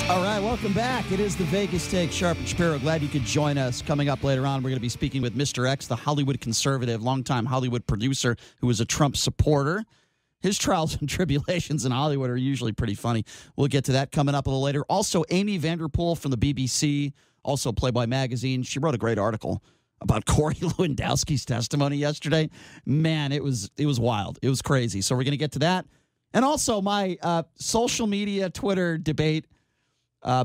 All right, welcome back. It is the Vegas Take, Sharp and Shapiro. Glad you could join us. Coming up later on, we're going to be speaking with Mr. X, the Hollywood conservative, longtime Hollywood producer who was a Trump supporter. His trials and tribulations in Hollywood are usually pretty funny. We'll get to that coming up a little later. Also, Amy Vanderpool from the BBC, also Playboy Magazine. She wrote a great article about Corey Lewandowski's testimony yesterday. Man, it was wild. It was crazy. So we're going to get to that. And also my social media Twitter debate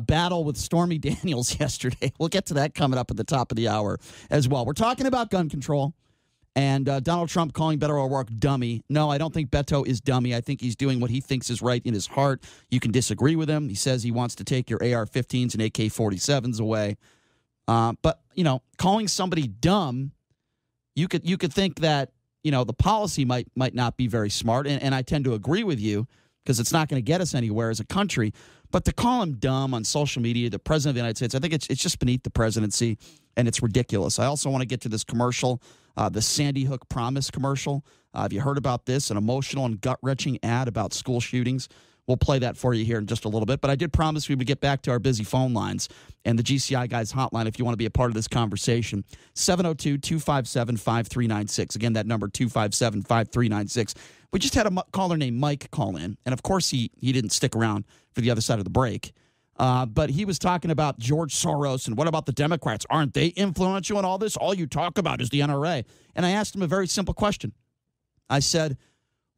battle with Stormy Daniels yesterday. We'll get to that coming up at the top of the hour as well. We're talking about gun control and Donald Trump calling Beto O'Rourke dummy. No, I don't think Beto is dummy. I think he's doing what he thinks is right in his heart. You can disagree with him. He says he wants to take your AR-15s and AK-47s away. But, calling somebody dumb, you could think that, the policy might not be very smart. And I tend to agree with you because it's not going to get us anywhere as a country. But to call him dumb on social media, the president of the United States, I think it's just beneath the presidency, and it's ridiculous. I also want to get to this commercial, the Sandy Hook Promise commercial. Have you heard about this? An emotional and gut-wrenching ad about school shootings. We'll play that for you here in just a little bit. But I did promise we would get back to our busy phone lines and the GCI Guys hotline if you want to be a part of this conversation. 702-257-5396. Again, that number, 257-5396. We just had a caller named Mike call in. And, of course, he didn't stick around for the other side of the break. But he was talking about George Soros and what about the Democrats? Aren't they influential in all this? All you talk about is the NRA. And I asked him a very simple question. I said,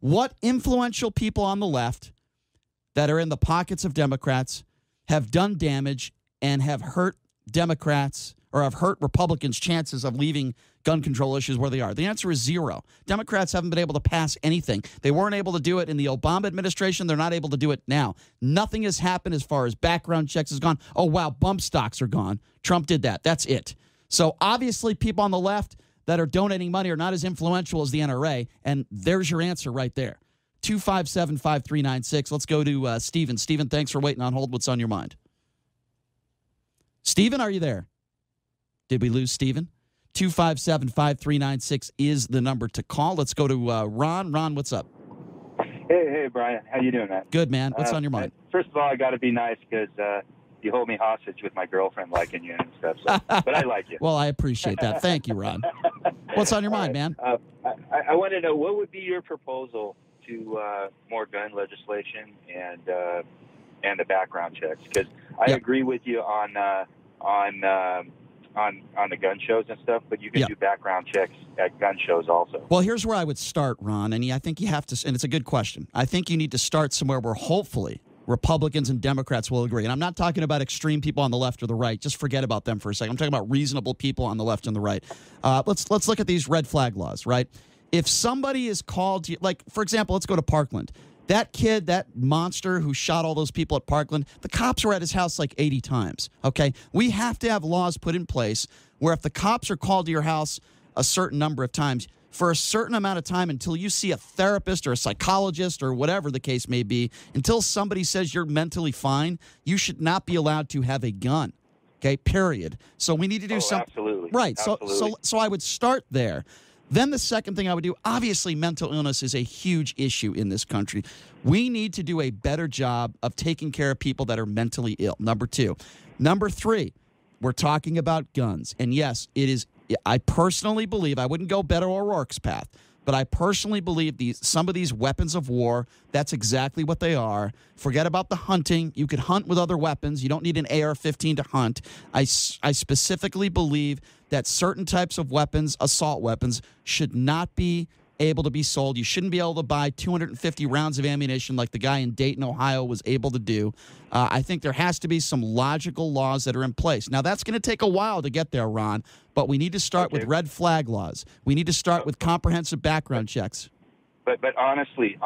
what influential people on the left that are in the pockets of Democrats have done damage and have hurt Democrats or have hurt Republicans' chances of leaving gun control issues where they are? The answer is zero. Democrats haven't been able to pass anything. They weren't able to do it in the Obama administration. They're not able to do it now. Nothing has happened as far as background checks has gone. Oh, wow, bump stocks are gone. Trump did that. That's it. So obviously people on the left that are donating money are not as influential as the NRA, and there's your answer right there. 257-5396. Let's go to Stephen. Stephen, thanks for waiting on hold. What's on your mind? Stephen, are you there? Did we lose Stephen? 257-5396 is the number to call. Let's go to Ron. Ron, what's up? Hey, Brian. How you doing, man? Good, man. What's on your mind? First of all, I got to be nice because you hold me hostage with my girlfriend liking you and stuff. So, but I like you. Well, I appreciate that. Thank you, Ron. What's on your mind, man? I want to know, what would be your proposal to more gun legislation and the background checks? Because I agree with you on the gun shows and stuff, but you can do background checks at gun shows also. Well, here's where I would start, Ron, and I think you have to, and it's a good question. I think you need to start somewhere where hopefully Republicans and Democrats will agree. And I'm not talking about extreme people on the left or the right. Just forget about them for a second. I'm talking about reasonable people on the left and the right. Let's look at these red flag laws, right? If somebody is called to, like, for example, let's go to Parkland. That kid, that monster who shot all those people at Parkland, the cops were at his house like 80 times, okay? We have to have laws put in place where if the cops are called to your house a certain number of times, for a certain amount of time until you see a therapist or a psychologist or whatever the case may be, until somebody says you're mentally fine, you should not be allowed to have a gun, okay, period. So we need to do something. Absolutely. Right, Absolutely. So I would start there. Then the second thing I would do, obviously mental illness is a huge issue in this country. We need to do a better job of taking care of people that are mentally ill, number two. Number three, we're talking about guns. And yes, it is. I personally believe, I wouldn't go Beto O'Rourke's path, but I personally believe some of these weapons of war, that's exactly what they are. Forget about the hunting. You could hunt with other weapons. You don't need an AR-15 to hunt. I specifically believe that certain types of weapons, assault weapons, should not be able to be sold. You shouldn't be able to buy 250 rounds of ammunition like the guy in Dayton, Ohio was able to do. I think there has to be some logical laws that are in place. Now, that's going to take a while to get there, Ron, but we need to start with red flag laws. We need to start with comprehensive background checks. But honestly,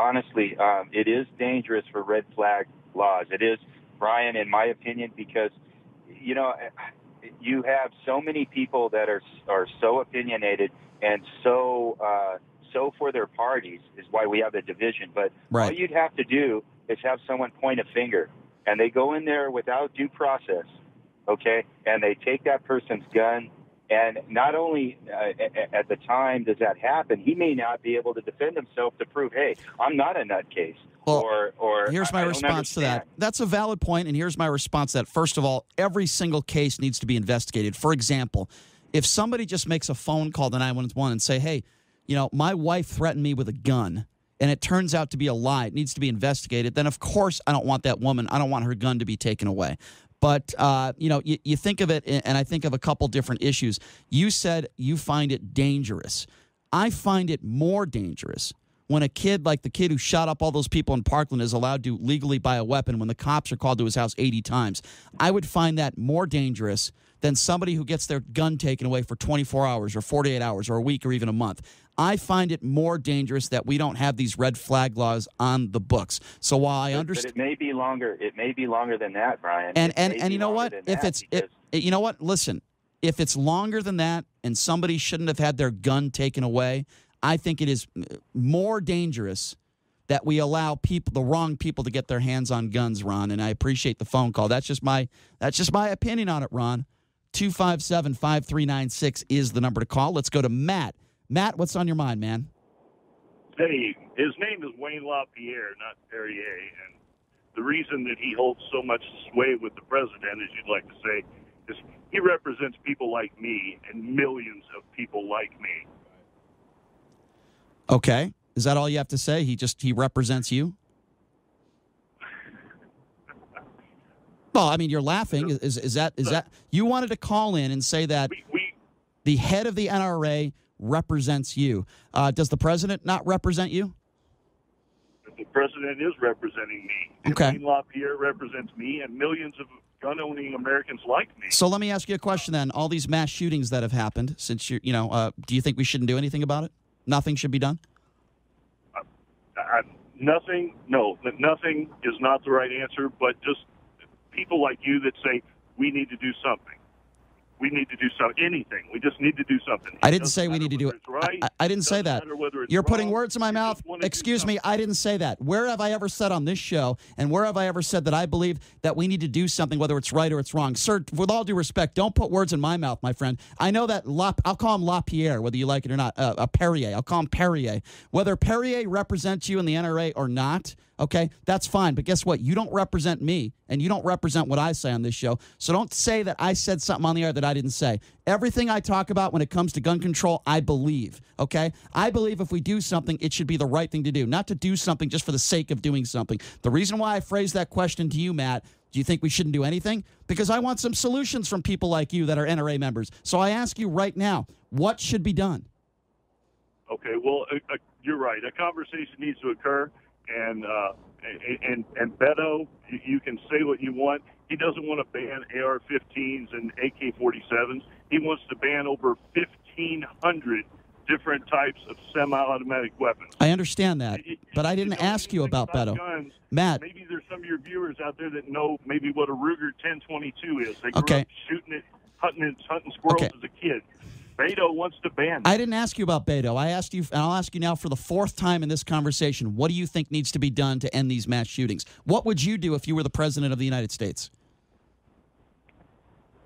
it is dangerous for red flag laws. It is, Brian, in my opinion, because, you have so many people that are so opinionated and so for their parties is why we have the division. But all you'd have to do is have someone point a finger, and they go in there without due process, okay, and they take that person's gun And not only at the time does that happen, he may not be able to defend himself to prove, hey, I'm not a nutcase. Well, or here's my response to that. That's a valid point, and here's my response to that. First of all, every single case needs to be investigated. For example, if somebody just makes a phone call to 911 and say, hey, my wife threatened me with a gun, and it turns out to be a lie, it needs to be investigated, then of course I don't want that woman, I don't want her gun to be taken away. But, you think of it, and I think of a couple different issues. You said you find it dangerous. I find it more dangerous when a kid like the kid who shot up all those people in Parkland is allowed to legally buy a weapon when the cops are called to his house 80 times. I would find that more dangerous than somebody who gets their gun taken away for 24 hours or 48 hours or a week or even a month. I find it more dangerous that we don't have these red flag laws on the books. So while I understand, but it may be longer. It may be longer than that, Brian. And you know what? You know what? Listen, if it's longer than that, and somebody shouldn't have had their gun taken away, I think it is more dangerous that we allow the wrong people to get their hands on guns, Ron. And I appreciate the phone call. That's just my opinion on it, Ron. 257-5396 is the number to call. Let's go to Matt. Matt, what's on your mind, man? Hey, his name is Wayne LaPierre, not Perrier, and the reason that he holds so much sway with the president, as you'd like to say, is he represents people like me and millions of people like me. Okay. Is that all you have to say? He represents you? Well, I mean, you're laughing. Is that you wanted to call in and say that the head of the NRA represents you? Does the president not represent you? The president is representing me. Okay. Wayne LaPierre represents me and millions of gun-owning Americans like me. So let me ask you a question then. All these mass shootings that have happened, since do you think we shouldn't do anything about it? Nothing should be done? Nothing is not the right answer, but just people like you that say we need to do something. We need to do anything. We just need to do something. I didn't say we need to do it. Right. I didn't say that. You're putting words in my mouth. Excuse me. I didn't say that. Where have I ever said on this show, and where have I ever said that I believe that we need to do something, whether it's right or it's wrong? Sir, with all due respect, don't put words in my mouth, my friend. I know that I'll call him LaPierre, whether you like it or not, a Perrier. I'll call him Perrier. Whether Perrier represents you in the NRA or not, okay, that's fine. But guess what? You don't represent me, and you don't represent what I say on this show. So don't say that I said something on the air that I didn't say. Everything I talk about when it comes to gun control, I believe, okay? I believe if we do something, it should be the right thing to do, not to do something just for the sake of doing something. The reason why I phrased that question to you, Matt, do you think we shouldn't do anything? Because I want some solutions from people like you that are NRA members. So I ask you right now, what should be done? Okay, well, you're right. A conversation needs to occur. And Beto, you can say what you want. He doesn't want to ban AR-15s and AK-47s. He wants to ban over 1,500 different types of semi-automatic weapons. I understand that, but I didn't ask you about Beto. Guns, Matt. Maybe there's some of your viewers out there that know maybe what a Ruger 1022 is. They grew up shooting it, hunting squirrels as a kid. Beto wants to ban it. I didn't ask you about Beto. I asked you, and I'll ask you now for the fourth time in this conversation, what do you think needs to be done to end these mass shootings? What would you do if you were the president of the United States?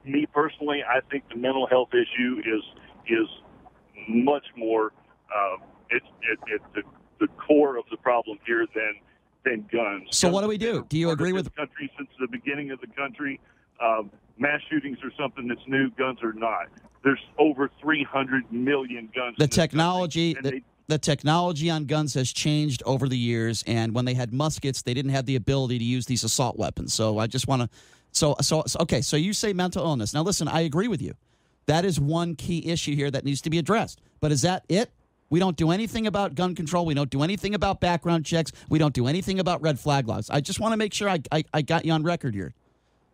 Me personally, I think the mental health issue is much more it's the core of the problem here than guns. So what do we do? Do you agree with the country since the beginning of the country? Mass shootings are something that's new. Guns are not. There's over 300 million guns. The technology on guns has changed over the years, and when they had muskets, they didn't have the ability to use these assault weapons. So I just want to okay, so you say mental illness. Now listen, I agree with you. That is one key issue here that needs to be addressed. But is that it? We don't do anything about gun control. We don't do anything about background checks. We don't do anything about red flag laws. I just want to make sure I got you on record here.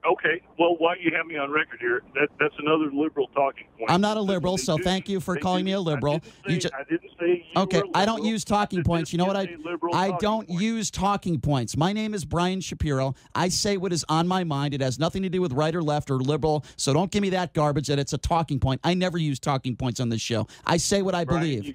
Okay. Well, why you have me on record here? That's another liberal talking point. I'm not a liberal, so thank you for calling me a liberal. I didn't say you okay, were I don't use talking points. You know what I don't use talking points. My name is Brian Shapiro. I say what is on my mind. It has nothing to do with right or left or liberal, so don't give me that garbage that it's a talking point. I never use talking points on this show. I say what I believe. You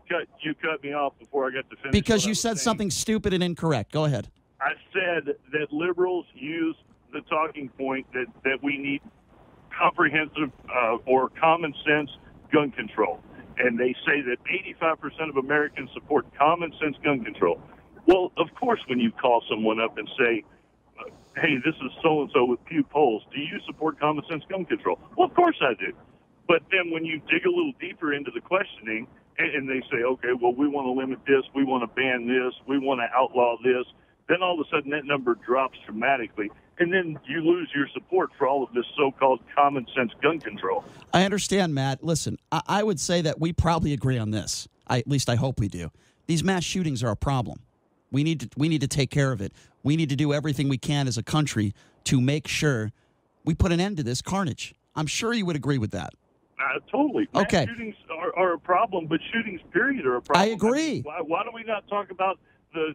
cut me off before I got to finish. Because you said something stupid and incorrect. Go ahead. I said that liberals use the talking point that we need comprehensive or common sense gun control. And they say that 85% of Americans support common sense gun control. Well, of course, when you call someone up and say, hey, this is so-and-so with Pew Polls, do you support common sense gun control? Well, of course I do. But then when you dig a little deeper into the questioning and they say, okay, well, we want to limit this, we want to ban this, we want to outlaw this, then all of a sudden that number drops dramatically. And then you lose your support for all of this so-called common sense gun control. I understand, Matt. Listen, I would say that we probably agree on this. At least I hope we do. These mass shootings are a problem. We need to take care of it. We need to do everything we can as a country to make sure we put an end to this carnage. I'm sure you would agree with that. Totally. Okay. Mass shootings are a problem, but shootings, period, are a problem. I agree. Why do we not talk about the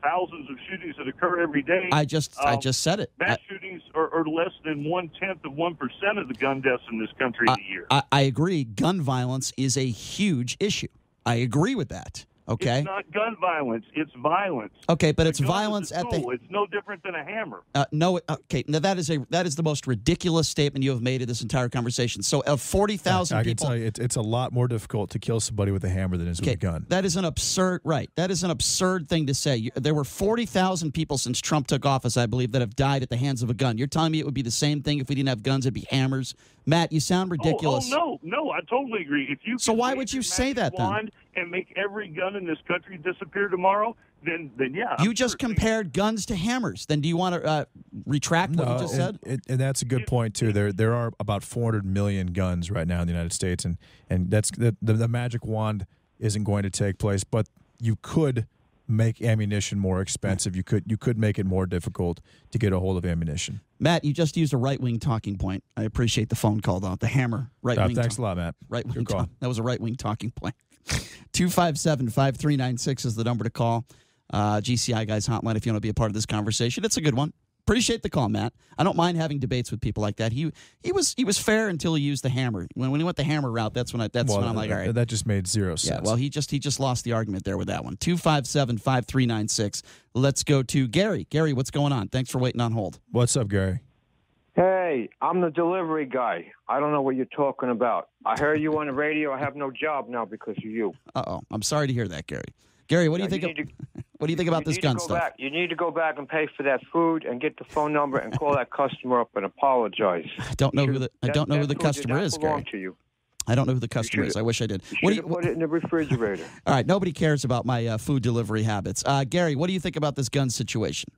thousands of shootings that occur every day? I just said it. Mass shootings are less than 0.1% of the gun deaths in this country a year. I agree. Gun violence is a huge issue. I agree with that. Okay. It's not gun violence. It's violence. Okay, but it's violence at the. It's no different than a hammer. No. Okay. Now that is the most ridiculous statement you have made in this entire conversation. So of 40,000 people, I can tell you, it's a lot more difficult to kill somebody with a hammer than it is with a gun. That is an absurd. Right. That is an absurd thing to say. There were 40,000 people since Trump took office, I believe, that have died at the hands of a gun. You're telling me it would be the same thing if we didn't have guns? It'd be hammers. Matt, you sound ridiculous. No, I totally agree. If you so why would you say that then? And make every gun in this country disappear tomorrow, then yeah. You just compared guns to hammers. Then do you want to retract what you just said? And that's a good point too. There are about 400 million guns right now in the United States, and that's the magic wand isn't going to take place. But you could make ammunition more expensive. You could make it more difficult to get a hold of ammunition. Matt, you just used a right-wing talking point. I appreciate the phone call, though. The hammer, right-wing. Thanks a lot, Matt. Right-wing call. That was a right-wing talking point. 257-5396 is the number to call. GCI Guys Hotline if you want to be a part of this conversation. It's a good one. Appreciate the call, Matt. I don't mind having debates with people like that. He was fair until he used the hammer. When he went the hammer route, that's when I'm like, all right. That just made zero sense. Yeah, well, he just lost the argument there with that one. 257-5396. Let's go to Gary. Gary, what's going on? Thanks for waiting on hold. What's up, Gary? Hey, I'm the delivery guy. I don't know what you're talking about. I heard you on the radio. I have no job now because of you. Uh-oh. I'm sorry to hear that, Gary. Gary, what do you think about this gun stuff? You need to go back and pay for that food and get the phone number and call that customer up and apologize. I don't know who the customer is, Gary. To you. I don't know who the customer is. I wish I did. You should put it in the refrigerator. All right. Nobody cares about my food delivery habits. Gary, what do you think about this gun situation?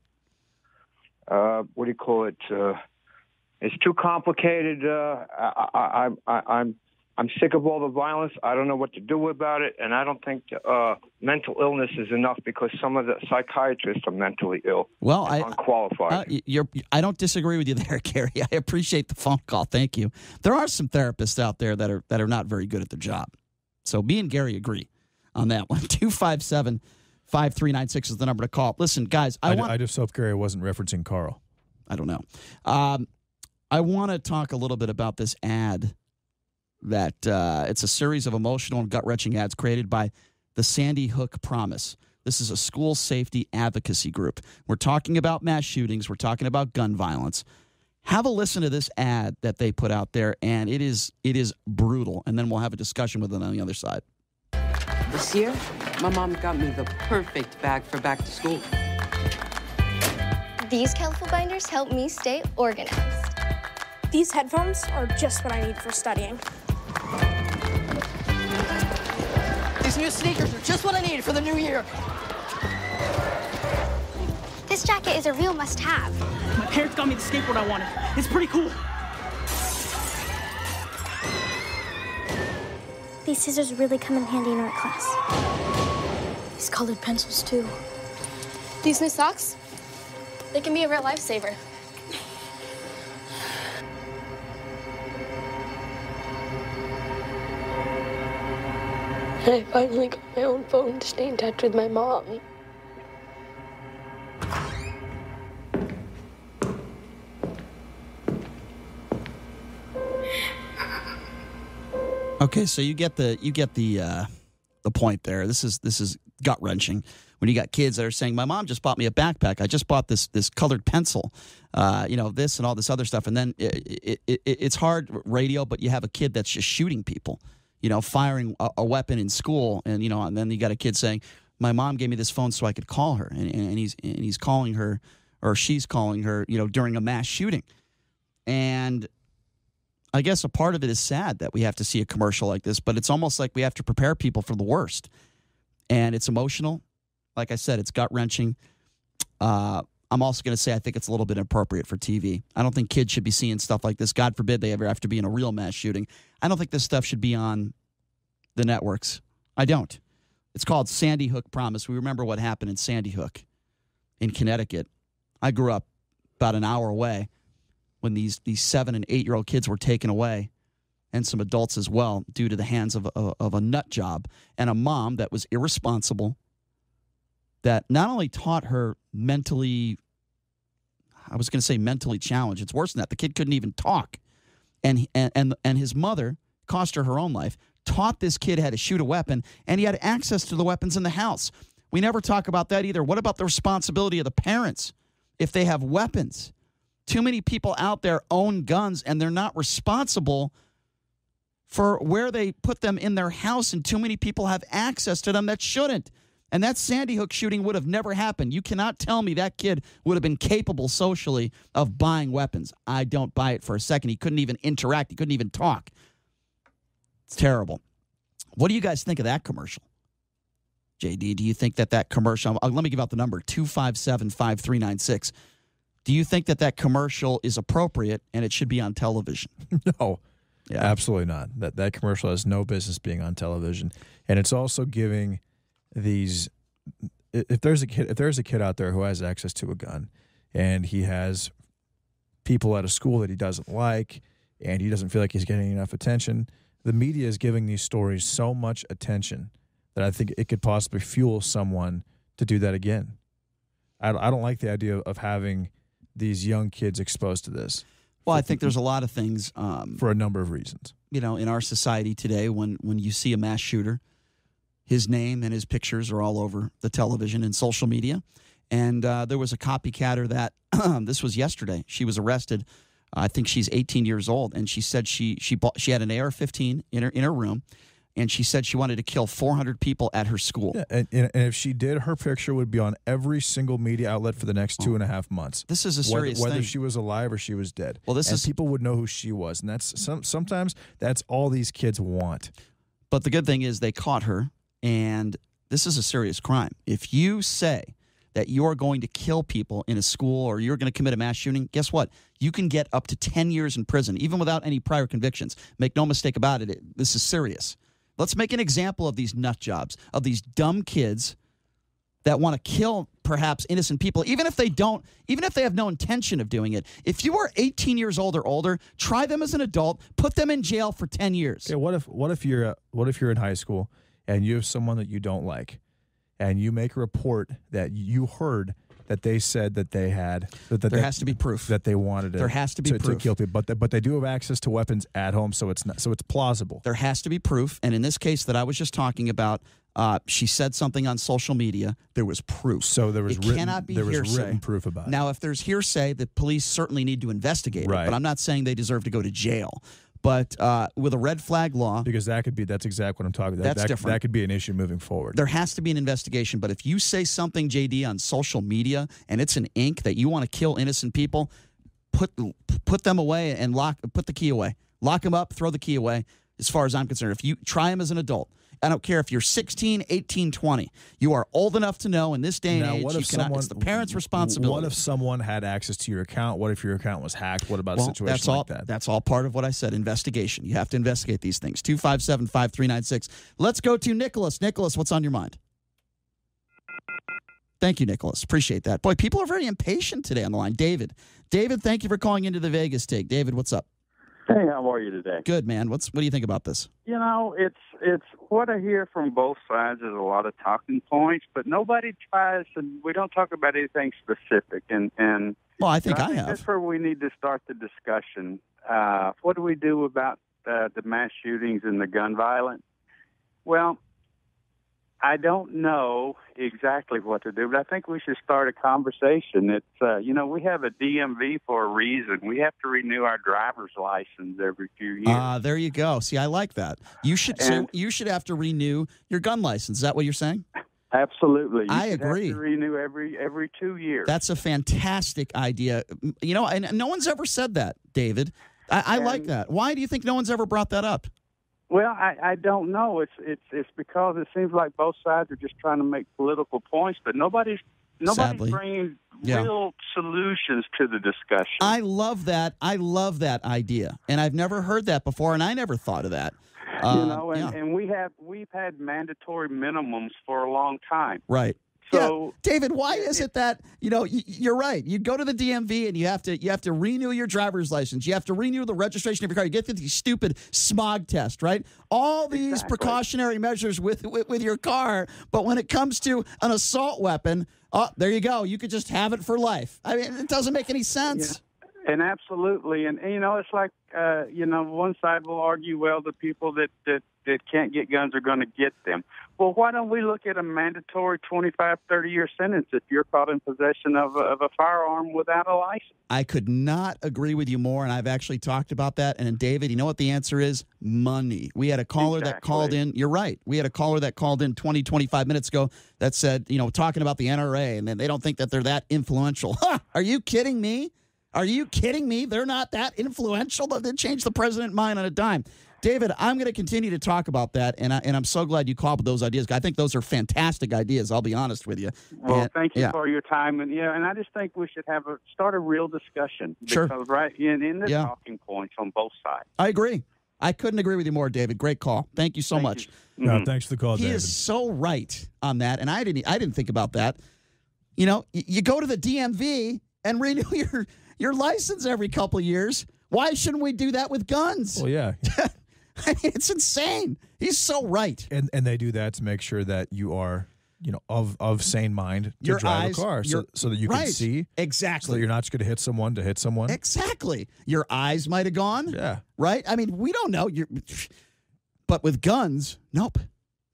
What do you call it? It's too complicated. I'm sick of all the violence. I don't know what to do about it, and I don't think mental illness is enough because some of the psychiatrists are mentally ill. Well, unqualified. I don't disagree with you there, Gary. I appreciate the phone call. Thank you. There are some therapists out there that are not very good at their job. So me and Gary agree on that one. 257-5396 is the number to call. Listen, guys, I just hope Gary wasn't referencing Carl. I don't know. I want to talk a little bit about this ad that it's a series of emotional and gut-wrenching ads created by the Sandy Hook Promise. This is a school safety advocacy group. We're talking about mass shootings. We're talking about gun violence. Have a listen to this ad that they put out there, and it is brutal. And then we'll have a discussion with them on the other side. This year, my mom got me the perfect bag for back to school. These colorful binders help me stay organized. These headphones are just what I need for studying. These new sneakers are just what I need for the new year. This jacket is a real must-have. My parents got me the skateboard I wanted. It's pretty cool. These scissors really come in handy in art class. These colored pencils, too. These new socks, they can be a real lifesaver. I finally got my own phone to stay in touch with my mom. Okay, so you get the point there. This is gut wrenching. When you got kids that are saying, my mom just bought me a backpack. I just bought this colored pencil, this and all this other stuff. And then it's hard radio, but you have a kid that's just shooting people, firing a weapon in school. And then you got a kid saying, my mom gave me this phone so I could call her. And he's calling her, or she's calling her, during a mass shooting. And I guess a part of it is sad that we have to see a commercial like this, but it's almost like we have to prepare people for the worst. And it's emotional. Like I said, it's gut-wrenching. I'm also going to say I think it's a little bit inappropriate for TV. I don't think kids should be seeing stuff like this. God forbid they ever have to be in a real mass shooting. I don't think this stuff should be on the networks. I don't. It's called Sandy Hook Promise. We remember what happened in Sandy Hook in Connecticut. I grew up about an hour away when these 7 and 8-year-old kids were taken away, and some adults as well, due to the hands of a nut job and a mom that was irresponsible, that not only taught her mentally, I was going to say mentally challenged. It's worse than that. The kid couldn't even talk. And his mother cost her own life, taught this kid how to shoot a weapon, and he had access to the weapons in the house. We never talk about that either. What about the responsibility of the parents if they have weapons? Too many people out there own guns, and they're not responsible for where they put them in their house, and too many people have access to them that shouldn't. And that Sandy Hook shooting would have never happened. You cannot tell me that kid would have been capable socially of buying weapons. I don't buy it for a second. He couldn't even interact. He couldn't even talk. It's terrible. What do you guys think of that commercial? JD, do you think that commercial, let me give out the number, 257-5396. Do you think that commercial is appropriate and it should be on television? No, absolutely not. That commercial has no business being on television. And it's also giving these, if there's a kid out there who has access to a gun and he has people at a school that he doesn't like and he doesn't feel like he's getting enough attention, the media is giving these stories so much attention that I think it could possibly fuel someone to do that again. I don't like the idea of having these young kids exposed to this. Well, I think there's a lot of things. For a number of reasons. In our society today, when you see a mass shooter, his name and his pictures are all over the television and social media. And there was a copycatter that, this was yesterday, she was arrested. I think she's 18 years old. And she said she had an AR-15 in her room. And she said she wanted to kill 400 people at her school. Yeah, and if she did, her picture would be on every single media outlet for the next 2.5 months. This is a serious whether thing. she was alive or she was dead. Well, people would know who she was, and that's sometimes that's all these kids want. But the good thing is they caught her, and this is a serious crime. If you say that you're going to kill people in a school or you're going to commit a mass shooting, guess what? You can get up to 10 years in prison, even without any prior convictions. Make no mistake about it. This is serious. Let's make an example of these nut jobs, of these dumb kids that want to kill perhaps innocent people, even if they have no intention of doing it. If you are 18 years old or older, try them as an adult, put them in jail for 10 years. Okay, what if you're in high school and you have someone that you don't like, and you make a report that you heard that they said that they had there has to be proof that they wanted there has to be proof to kill people, but they do have access to weapons at home, so it's plausible. There has to be proof, and in this case that I was just talking about, she said something on social media. There was proof. So there was hearsay. Written proof about it. Now, if there's hearsay, the police certainly need to investigate it. But I'm not saying they deserve to go to jail. But with a red flag law, because that's exactly what I'm talking about. That's different. That could be an issue moving forward. There has to be an investigation. But if you say something, JD, on social media and it's an ink that you want to kill innocent people, put them away and put the key away. Lock them up. Throw the key away. As far as I'm concerned, if you try them as an adult. I don't care if you're 16, 18, 20. You are old enough to know in this day and age. It's the parent's responsibility. What if someone had access to your account? What if your account was hacked? What about a situation like that? That's all part of what I said, investigation. You have to investigate these things. 257-5396. Let's go to Nicholas. Nicholas, what's on your mind? Thank you, Nicholas. Appreciate that. Boy, people are very impatient today on the line. David, thank you for calling into the Vegas Take. David, what's up? Hey, how are you today? Good, man. What do you think about this? It's what I hear from both sides is a lot of talking points, but nobody tries to. We don't talk about anything specific, and well, I think I have. That's where we need to start the discussion. What do we do about the mass shootings and the gun violence? Well, I don't know exactly what to do, but I think we should start a conversation. It's, we have a DMV for a reason. We have to renew our driver's license every few years. There you go. See, I like that. You should have to renew your gun license. Is that what you're saying? Absolutely. I agree. Have to renew every 2 years. That's a fantastic idea. And no one's ever said that, David. I like that. Why do you think no one's ever brought that up? Well, I don't know. It's because it seems like both sides are just trying to make political points, but nobody's bringing real solutions to the discussion. I love that. I love that idea, and I've never heard that before, and I never thought of that. And we've had mandatory minimums for a long time. Right. So, David, why is it that you're right? You go to the DMV and you have to renew your driver's license. You have to renew the registration of your car. You get these stupid smog tests, right? All these precautionary measures with your car, but when it comes to an assault weapon, there you go. You could just have it for life. I mean, it doesn't make any sense. Yeah. And absolutely, and it's like one side will argue, well, the people that can't get guns are going to get them. Well, why don't we look at a mandatory 25, 30-year sentence if you're caught in possession of a firearm without a license? I could not agree with you more, and I've actually talked about that. And David, you know what the answer is? Money. We had a caller that called in. You're right. We had a caller that called in 20, 25 minutes ago that said, talking about the NRA, and then they don't think that they're that influential. Are you kidding me? Are you kidding me? They're not that influential. They changed the president's mind on a dime. David, I'm going to continue to talk about that, and I'm so glad you called up with those ideas. I think those are fantastic ideas, I'll be honest with you. Well, thank you for your time. And I just think we should start a real discussion. Because, right, in the talking points on both sides. I agree. I couldn't agree with you more, David. Great call. Thank you so much. No, thanks for the call, David. He is so right on that, and I didn't think about that. You go to the DMV and renew your license every couple of years. Why shouldn't we do that with guns? Well, yeah. I mean, it's insane. He's so right. And they do that to make sure that you are, of sane mind to drive a car so that you can see. Exactly. So that you're not just going to hit someone. Exactly. Your eyes might have gone. Yeah. Right? I mean, we don't know. But with guns, nope.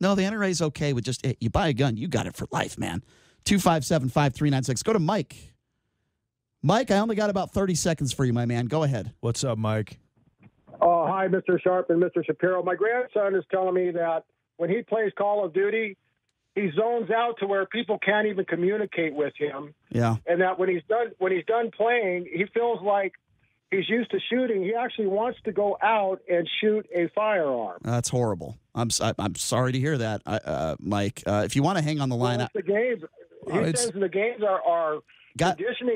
No, the NRA is okay with just, you buy a gun, you got it for life, man. 257-5396. Go to Mike. Mike, I only got about 30 seconds for you, my man. Go ahead. What's up, Mike? Hi, Mr. Sharp and Mr. Shapiro. My grandson is telling me that when he plays Call of Duty, he zones out to where people can't even communicate with him. Yeah. And that when he's done playing, he feels like he's used to shooting. He actually wants to go out and shoot a firearm. That's horrible. I'm sorry to hear that, Mike. If you want to hang on the line, the games. He says the games are.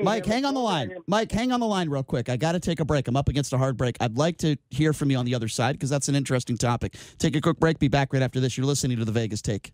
Mike, hang on the line. Mike, hang on the line real quick. I got to take a break. I'm up against a hard break. I'd like to hear from you on the other side because that's an interesting topic. Take a quick break. Be back right after this. You're listening to The Vegas Take.